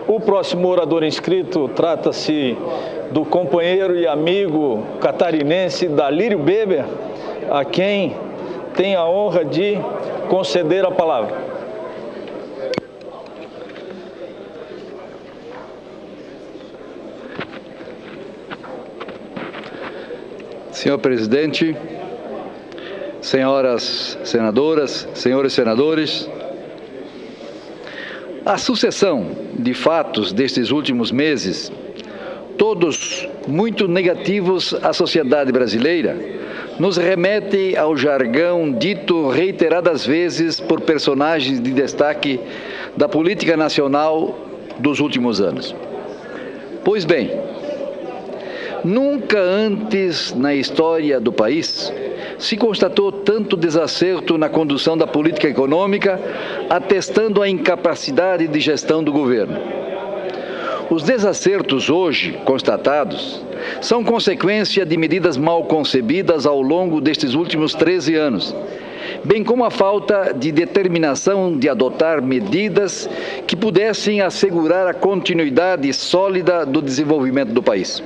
O próximo orador inscrito trata-se do companheiro e amigo catarinense Dalírio Beber, a quem tenho a honra de conceder a palavra. Senhor presidente, senhoras senadoras, senhores senadores, a sucessão de fatos destes últimos meses, todos muito negativos à sociedade brasileira, nos remete ao jargão dito reiteradas vezes por personagens de destaque da política nacional dos últimos anos. Pois bem, nunca antes na história do país se constatou tanto desacerto na condução da política econômica, atestando a incapacidade de gestão do governo. Os desacertos hoje constatados são consequência de medidas mal concebidas ao longo destes últimos 13 anos, bem como a falta de determinação de adotar medidas que pudessem assegurar a continuidade sólida do desenvolvimento do país.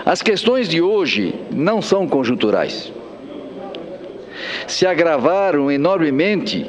As questões de hoje não são conjunturais. Se agravaram enormemente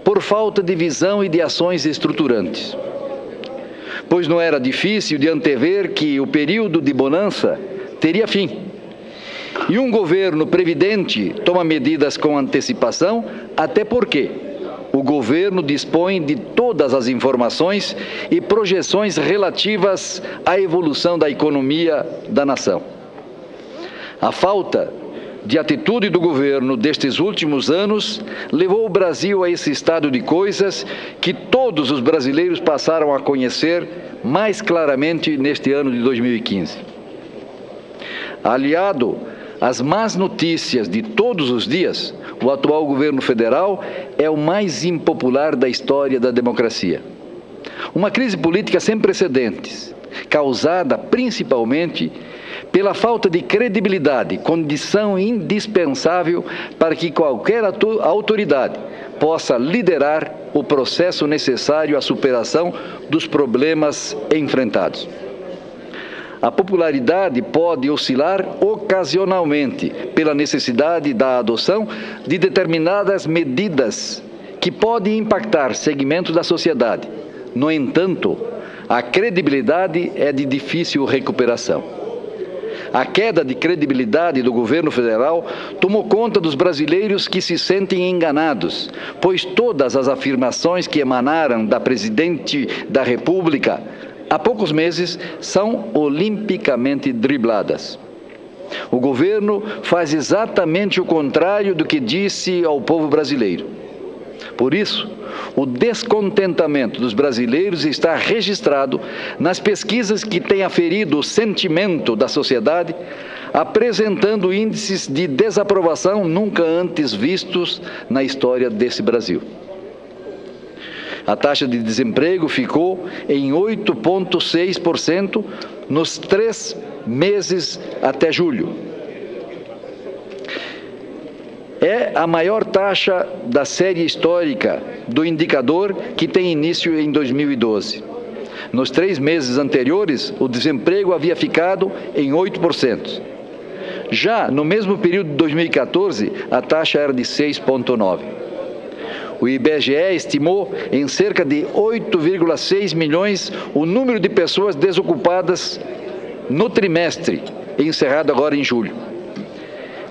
por falta de visão e de ações estruturantes, pois não era difícil de antever que o período de bonança teria fim. E um governo previdente toma medidas com antecipação, até porque o governo dispõe de todas as informações e projeções relativas à evolução da economia da nação. A falta de atitude do governo destes últimos anos levou o Brasil a esse estado de coisas que todos os brasileiros passaram a conhecer mais claramente neste ano de 2015. Aliado às más notícias de todos os dias, o atual governo federal é o mais impopular da história da democracia. Uma crise política sem precedentes, causada principalmente pela falta de credibilidade, condição indispensável para que qualquer autoridade possa liderar o processo necessário à superação dos problemas enfrentados. A popularidade pode oscilar ocasionalmente pela necessidade da adoção de determinadas medidas que podem impactar segmentos da sociedade. No entanto, a credibilidade é de difícil recuperação. A queda de credibilidade do governo federal tomou conta dos brasileiros que se sentem enganados, pois todas as afirmações que emanaram da presidente da República há poucos meses são olimpicamente dribladas. O governo faz exatamente o contrário do que disse ao povo brasileiro. Por isso, o descontentamento dos brasileiros está registrado nas pesquisas que têm aferido o sentimento da sociedade, apresentando índices de desaprovação nunca antes vistos na história desse Brasil. A taxa de desemprego ficou em 8,6% nos 3 meses até julho. É a maior taxa da série histórica do indicador, que tem início em 2012. Nos 3 meses anteriores, o desemprego havia ficado em 8%. Já no mesmo período de 2014, a taxa era de 6,9%. O IBGE estimou em cerca de 8,6 milhões o número de pessoas desocupadas no trimestre, encerrado agora em julho.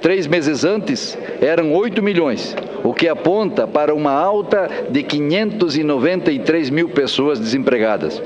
3 meses antes, eram 8 milhões, o que aponta para uma alta de 593 mil pessoas desempregadas.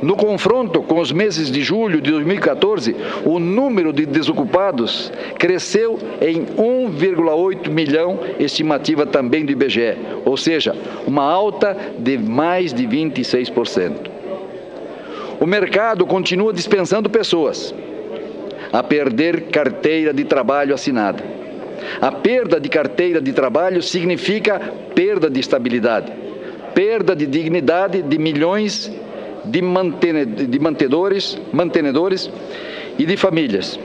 No confronto com os meses de julho de 2014, o número de desocupados cresceu em 1,8 milhão, estimativa também do IBGE, ou seja, uma alta de mais de 26%. O mercado continua dispensando pessoas a perder carteira de trabalho assinada. A perda de carteira de trabalho significa perda de estabilidade, perda de dignidade de milhões de mantenedores e de famílias.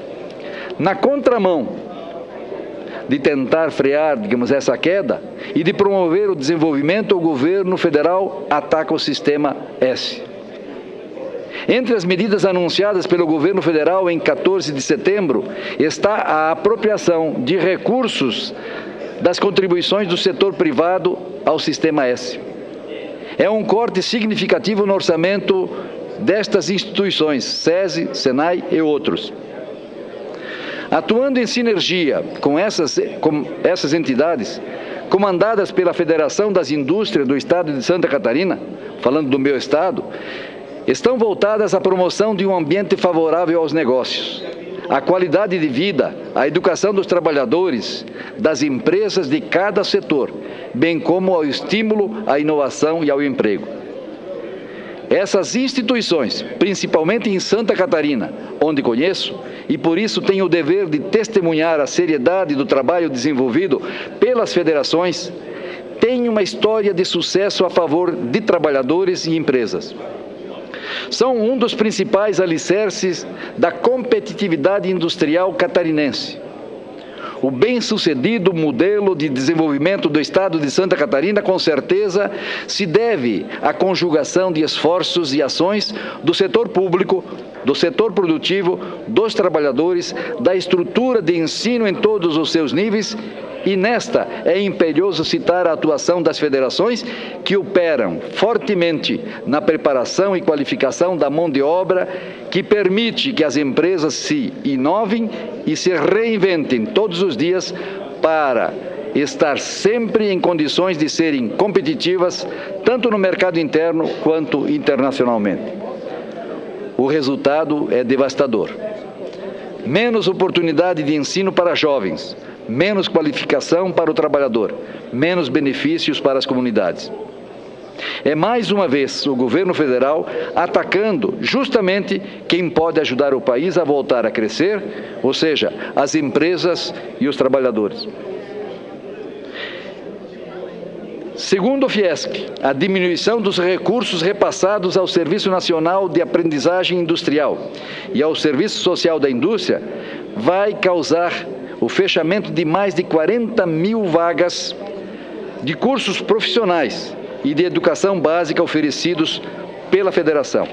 Na contramão, de tentar frear, digamos, essa queda e de promover o desenvolvimento, o governo federal ataca o sistema S. Entre as medidas anunciadas pelo governo federal em 14 de setembro está a apropriação de recursos das contribuições do setor privado ao sistema S. É um corte significativo no orçamento destas instituições, SESI, SENAI e outros. Atuando em sinergia com essas entidades, comandadas pela Federação das Indústrias do Estado de Santa Catarina, falando do meu estado, estão voltadas à promoção de um ambiente favorável aos negócios, à qualidade de vida, à educação dos trabalhadores, das empresas de cada setor, bem como ao estímulo à inovação e ao emprego. Essas instituições, principalmente em Santa Catarina, onde conheço, e por isso tenho o dever de testemunhar a seriedade do trabalho desenvolvido pelas federações, têm uma história de sucesso a favor de trabalhadores e empresas. São um dos principais alicerces da competitividade industrial catarinense. O bem-sucedido modelo de desenvolvimento do Estado de Santa Catarina, com certeza, se deve à conjugação de esforços e ações do setor público, do setor produtivo, dos trabalhadores, da estrutura de ensino em todos os seus níveis, e nesta é imperioso citar a atuação das federações que operam fortemente na preparação e qualificação da mão de obra que permite que as empresas se inovem e se reinventem todos os dias para estar sempre em condições de serem competitivas, tanto no mercado interno quanto internacionalmente. O resultado é devastador. Menos oportunidade de ensino para jovens, menos qualificação para o trabalhador, menos benefícios para as comunidades. É mais uma vez o governo federal atacando justamente quem pode ajudar o país a voltar a crescer, ou seja, as empresas e os trabalhadores. Segundo o Fiesc, a diminuição dos recursos repassados ao Serviço Nacional de Aprendizagem Industrial e ao Serviço Social da Indústria vai causar o fechamento de mais de 40 mil vagas de cursos profissionais e de educação básica oferecidos pela Federação.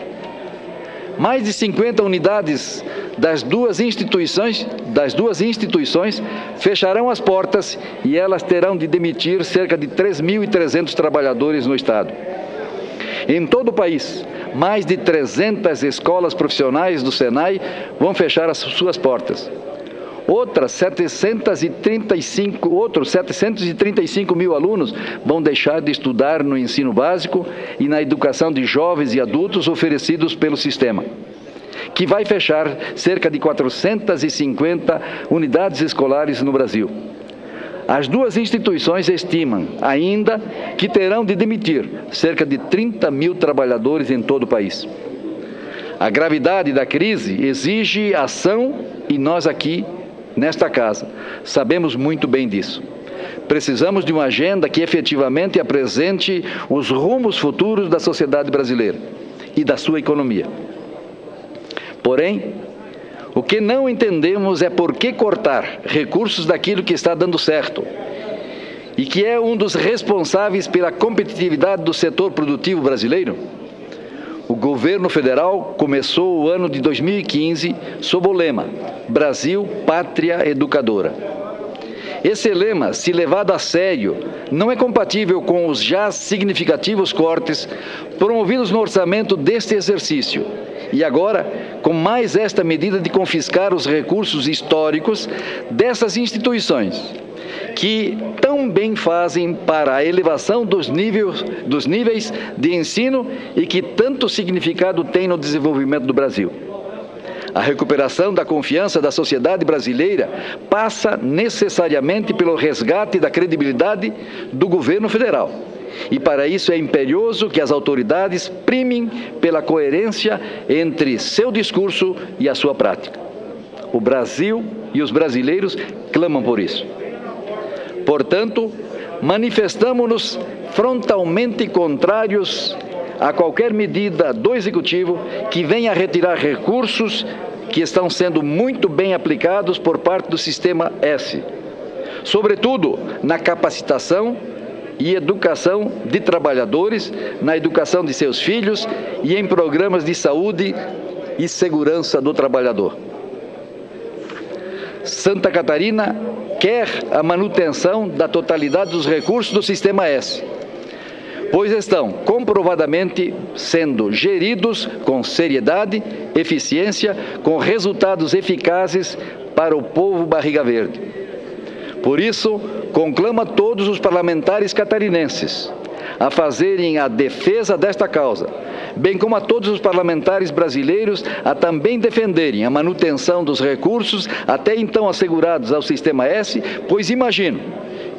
Mais de 50 unidades das duas instituições fecharão as portas e elas terão de demitir cerca de 3.300 trabalhadores no Estado. Em todo o país, mais de 300 escolas profissionais do SENAI vão fechar as suas portas. Outros 735 mil alunos vão deixar de estudar no ensino básico e na educação de jovens e adultos oferecidos pelo sistema, que vai fechar cerca de 450 unidades escolares no Brasil. As duas instituições estimam ainda que terão de demitir cerca de 30 mil trabalhadores em todo o país. A gravidade da crise exige ação e nós aqui, nesta casa, sabemos muito bem disso. Precisamos de uma agenda que efetivamente apresente os rumos futuros da sociedade brasileira e da sua economia. Porém, o que não entendemos é por que cortar recursos daquilo que está dando certo e que é um dos responsáveis pela competitividade do setor produtivo brasileiro. O governo federal começou o ano de 2015 sob o lema Brasil, Pátria Educadora. Esse lema, se levado a sério, não é compatível com os já significativos cortes promovidos no orçamento deste exercício. E agora, com mais esta medida de confiscar os recursos históricos dessas instituições, que tão bem fazem para a elevação dos níveis de ensino e que tanto significado tem no desenvolvimento do Brasil. A recuperação da confiança da sociedade brasileira passa necessariamente pelo resgate da credibilidade do governo federal. E para isso é imperioso que as autoridades primem pela coerência entre seu discurso e a sua prática. O Brasil e os brasileiros clamam por isso. Portanto, manifestamo-nos frontalmente contrários a qualquer medida do Executivo que venha a retirar recursos que estão sendo muito bem aplicados por parte do Sistema S. sobretudo na capacitação e educação de trabalhadores, na educação de seus filhos e em programas de saúde e segurança do trabalhador. Santa Catarina quer a manutenção da totalidade dos recursos do Sistema S, pois estão comprovadamente sendo geridos com seriedade, eficiência, com resultados eficazes para o povo barriga verde. Por isso, conclama todos os parlamentares catarinenses a fazerem a defesa desta causa, bem como a todos os parlamentares brasileiros a também defenderem a manutenção dos recursos até então assegurados ao Sistema S, pois imagino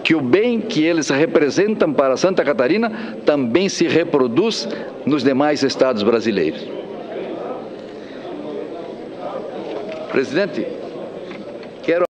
que o bem que eles representam para Santa Catarina também se reproduz nos demais estados brasileiros. Presidente, quero